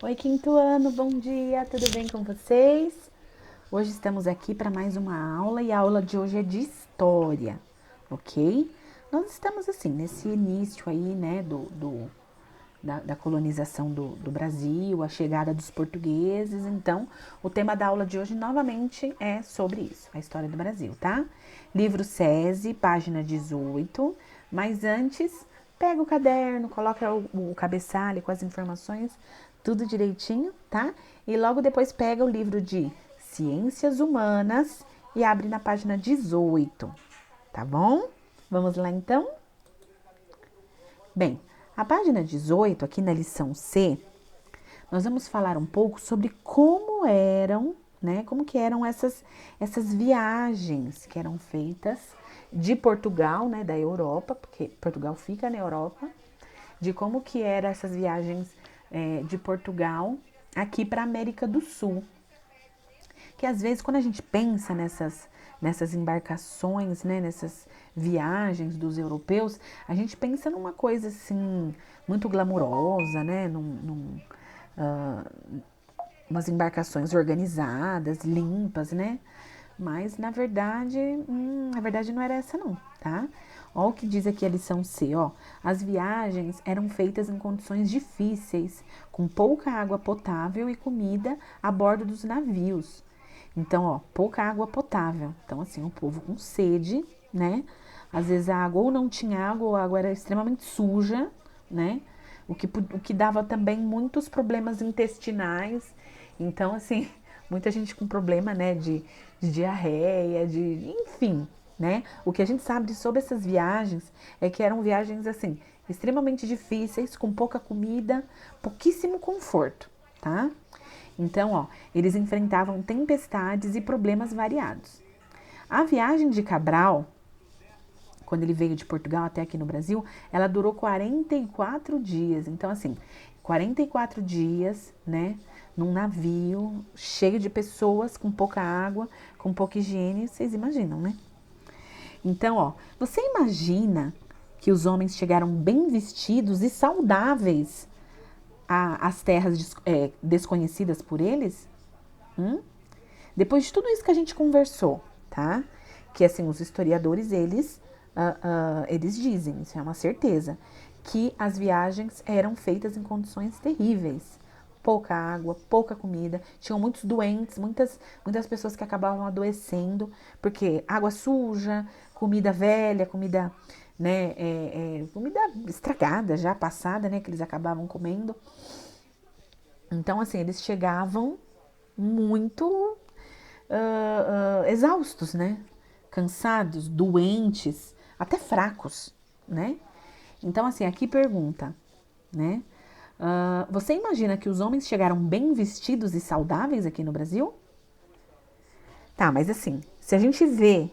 Oi, quinto ano, bom dia, tudo bem com vocês? Hoje estamos aqui para mais uma aula e a aula de hoje é de história, ok? Nós estamos assim, nesse início aí, né, da colonização do Brasil, a chegada dos portugueses, então o tema da aula de hoje novamente é sobre isso, a história do Brasil, tá? Livro SESI, página 18, mas antes pega o caderno, coloca o cabeçalho com as informações, tudo direitinho, tá? E logo depois pega o livro de Ciências Humanas e abre na página 18, tá bom? Vamos lá então? Bem, a página 18, aqui na lição C, nós vamos falar um pouco sobre como eram, né? Como que eram essas viagens que eram feitas de Portugal, né? Da Europa, porque Portugal fica na Europa, de como que eram essas viagens de Portugal aqui para a América do Sul. Que às vezes quando a gente pensa nessas embarcações, né, nessas viagens dos europeus, a gente pensa numa coisa assim muito glamurosa, né, ah, umas embarcações organizadas, limpas, né? Mas na verdade não era essa não, tá? Ó o que diz aqui a lição C, ó. As viagens eram feitas em condições difíceis, com pouca água potável e comida a bordo dos navios. Então, ó, pouca água potável. Então, assim, o povo com sede, né? Às vezes a água ou não tinha água, ou a água era extremamente suja, né? O que dava também muitos problemas intestinais. Então, assim, muita gente com problema, né, de diarreia, enfim, né? O que a gente sabe sobre essas viagens é que eram viagens, assim, extremamente difíceis, com pouca comida, pouquíssimo conforto, tá? Então, ó, eles enfrentavam tempestades e problemas variados. A viagem de Cabral, quando ele veio de Portugal até aqui no Brasil, ela durou 44 dias. Então, assim, 44 dias, né, num navio cheio de pessoas, com pouca água, com pouca higiene, vocês imaginam, né? Então, ó, você imagina que os homens chegaram bem vestidos e saudáveis às terras desconhecidas por eles? Hum? Depois de tudo isso que a gente conversou, tá? Que assim, os historiadores, eles dizem, isso é uma certeza, que as viagens eram feitas em condições terríveis. Pouca água, pouca comida, tinham muitos doentes, muitas pessoas que acabavam adoecendo, porque água suja, comida velha, comida, né, comida estragada, já passada, né, que eles acabavam comendo. Então, assim, eles chegavam muito exaustos, né? Cansados, doentes, até fracos, né? Então, assim, aqui pergunta, né? Você imagina que os homens chegaram bem vestidos e saudáveis aqui no Brasil? Tá, mas assim, se a gente vê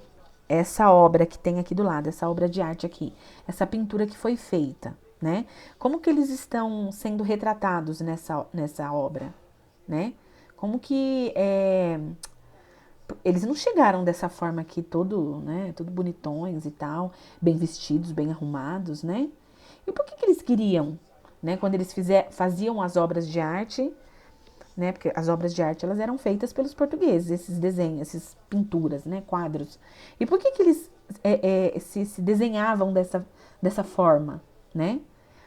essa obra que tem aqui do lado, essa obra de arte aqui, essa pintura que foi feita, né? Como que eles estão sendo retratados nessa obra, né? Como que eles não chegaram dessa forma aqui, todo, né, tudo bonitões e tal, bem vestidos, bem arrumados, né? E por que eles queriam, né, quando eles faziam as obras de arte, né, porque as obras de arte elas eram feitas pelos portugueses, esses desenhos, essas pinturas, né, quadros. E por que eles se desenhavam dessa forma, né?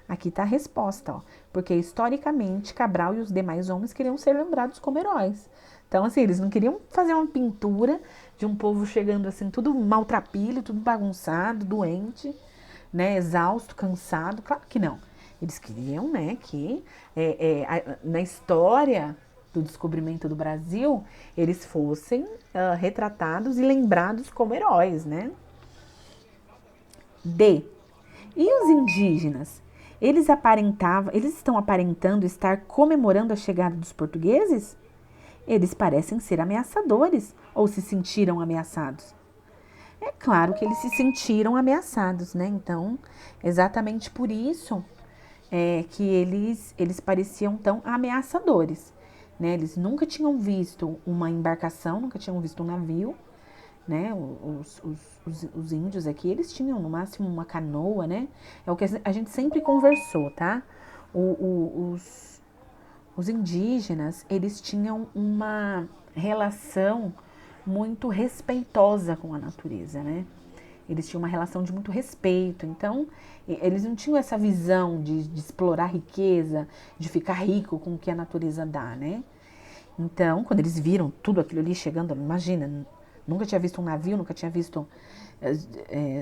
Aqui está a resposta, ó. Porque historicamente Cabral e os demais homens queriam ser lembrados como heróis. Então, assim, eles não queriam fazer uma pintura de um povo chegando assim, tudo maltrapilho, tudo bagunçado, doente, né, exausto, cansado. Claro que não. Eles queriam, né, que na história do descobrimento do Brasil, eles fossem retratados e lembrados como heróis, né? D. E os indígenas? Eles estão aparentando estar comemorando a chegada dos portugueses? Eles parecem ser ameaçadores ou se sentiram ameaçados. É claro que eles se sentiram ameaçados, né? Então, exatamente por isso que eles pareciam tão ameaçadores, né? Eles nunca tinham visto uma embarcação, nunca tinham visto um navio, né? Os índios aqui, eles tinham no máximo uma canoa, né? É o que a gente sempre conversou, tá? O- o- os, os indígenas, eles tinham uma relação muito respeitosa com a natureza, né? Eles tinham uma relação de muito respeito, então eles não tinham essa visão de explorar riqueza, de ficar rico com o que a natureza dá, né? Então, quando eles viram tudo aquilo ali chegando, imagina, nunca tinha visto um navio, nunca tinha visto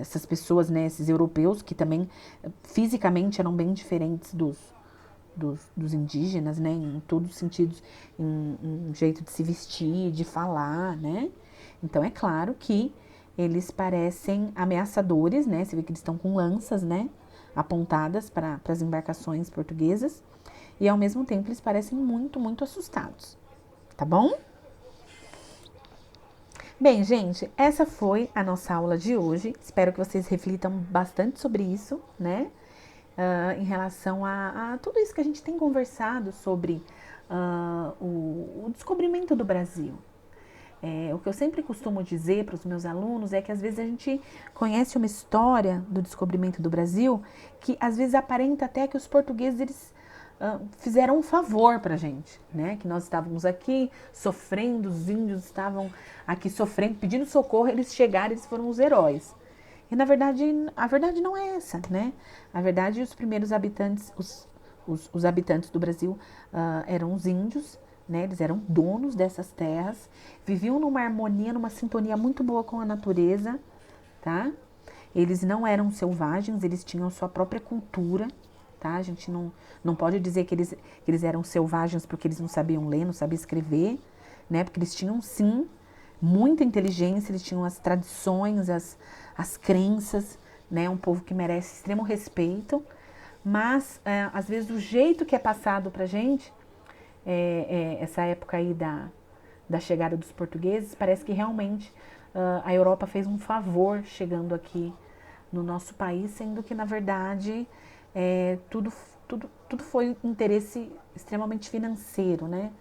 essas pessoas, né, esses europeus, que também fisicamente eram bem diferentes dos indígenas, né, em todos os sentidos, em jeito de se vestir, de falar, né. Então, é claro que eles parecem ameaçadores, né, você vê que eles estão com lanças, né, apontadas para as embarcações portuguesas, e ao mesmo tempo eles parecem muito, muito assustados, tá bom? Bem, gente, essa foi a nossa aula de hoje. Espero que vocês reflitam bastante sobre isso, né? Em relação a tudo isso que a gente tem conversado sobre o descobrimento do Brasil. O que eu sempre costumo dizer para os meus alunos é que às vezes a gente conhece uma história do descobrimento do Brasil que às vezes aparenta até que os portugueses eles fizeram um favor para a gente, né? Que nós estávamos aqui sofrendo, os índios estavam aqui sofrendo, pedindo socorro, eles chegaram, eles foram os heróis. E na verdade, a verdade não é essa, né? A verdade, os primeiros habitantes, os habitantes do Brasil eram os índios, né? Eles eram donos dessas terras, viviam numa harmonia, numa sintonia muito boa com a natureza, tá? Eles não eram selvagens, eles tinham sua própria cultura, tá? A gente não pode dizer que eles eram selvagens porque eles não sabiam ler, não sabiam escrever, né? Porque eles tinham, sim, muita inteligência, eles tinham as tradições, as crenças, né? Um povo que merece extremo respeito, mas às vezes o jeito que é passado pra gente, essa época aí da chegada dos portugueses, parece que realmente a Europa fez um favor chegando aqui no nosso país, sendo que, na verdade, tudo foi um interesse extremamente financeiro, né?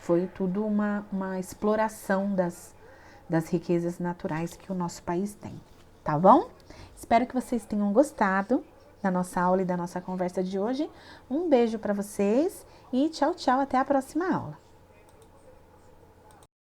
Foi tudo uma exploração das riquezas naturais que o nosso país tem, tá bom? Espero que vocês tenham gostado da nossa aula e da nossa conversa de hoje. Um beijo para vocês e tchau, tchau, até a próxima aula.